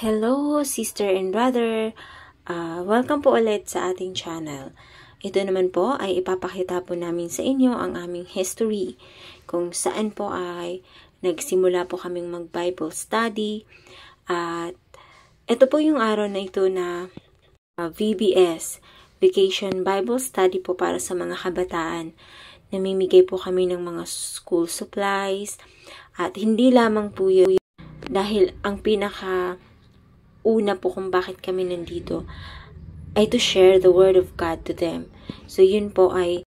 Hello, sister and brother! Welcome po ulit sa ating channel. Ito naman po ay ipapakita po namin sa inyo ang aming history, kung saan po ay nagsimula po kaming mag-Bible study. At ito po yung araw na ito na VBS, Vacation Bible Study po para sa mga kabataan. Namimigay po kami ng mga school supplies at hindi lamang po yun dahil ang una po kung bakit kami nandito ay to share the Word of God to them. So yun po ay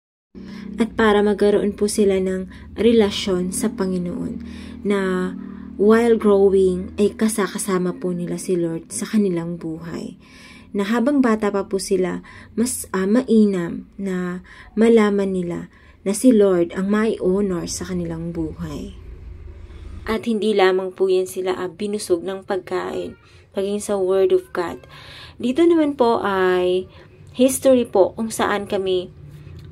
at para magkaroon po sila ng relasyon sa Panginoon na while growing ay kasama po nila si Lord sa kanilang buhay. Na habang bata pa po sila, mas mainam na malaman nila na si Lord ang may honor sa kanilang buhay. At hindi lamang po yan sila binusog ng pagkain, paging sa Word of God. Dito naman po ay history po kung saan kami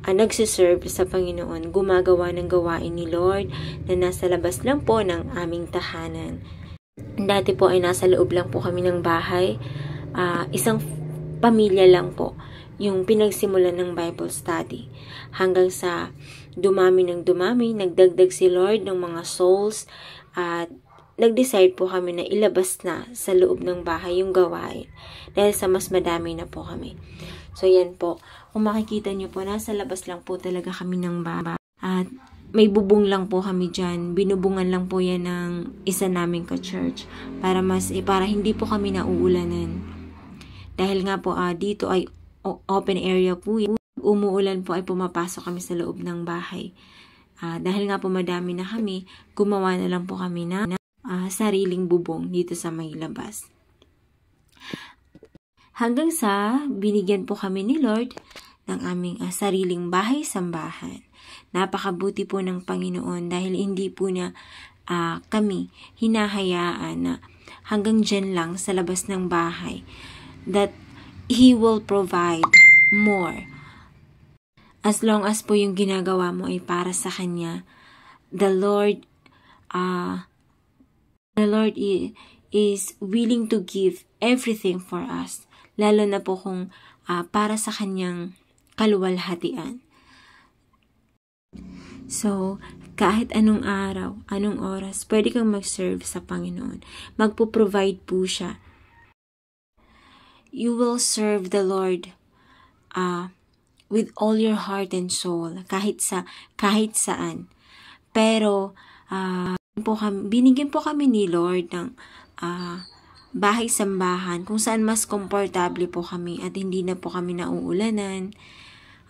nagsiserve sa Panginoon, gumagawa ng gawain ni Lord na nasa labas lang po ng aming tahanan. Dati po ay nasa loob lang po kami ng bahay. Isang pamilya lang po yung pinagsimulan ng Bible study. Hanggang sa dumami, nagdagdag si Lord ng mga souls at nag-decide po kami na ilabas na sa loob ng bahay yung gawain dahil sa mas madami na po kami. So yan po, kung makikita nyo po, nasa labas lang po talaga kami ng bahay at may bubong lang po kami dyan. Binubungan lang po yan ng isa naming ka-church para hindi po kami nauulanan. Dahil nga po dito ay open area po yan. Umuulan po ay pumapasok kami sa loob ng bahay. Dahil nga po madami na kami, gumawa na lang po kami na sariling bubong dito sa may labas. Hanggang sa binigyan po kami ni Lord ng aming sariling bahay-sambahan. Napakabuti po ng Panginoon dahil hindi po niya kami hinahayaan na hanggang dyan lang sa labas ng bahay. That He will provide more. As long as po yung ginagawa mo ay para sa Kanya, the Lord is willing to give everything for us. Lalo na po kung para sa Kanyang kaluwalhatian. So, kahit anong araw, anong oras, pwede kang mag-serve sa Panginoon. Magpo-provide po siya. You will serve the Lord with all your heart and soul, kahit saan. Pero, binigyan po kami ni Lord ng bahay-sambahan kung saan mas komportable po kami at hindi na po kami nauulanan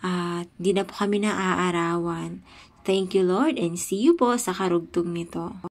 at hindi na po kami naaarawan. Thank you, Lord, and see you po sa karugtong nito.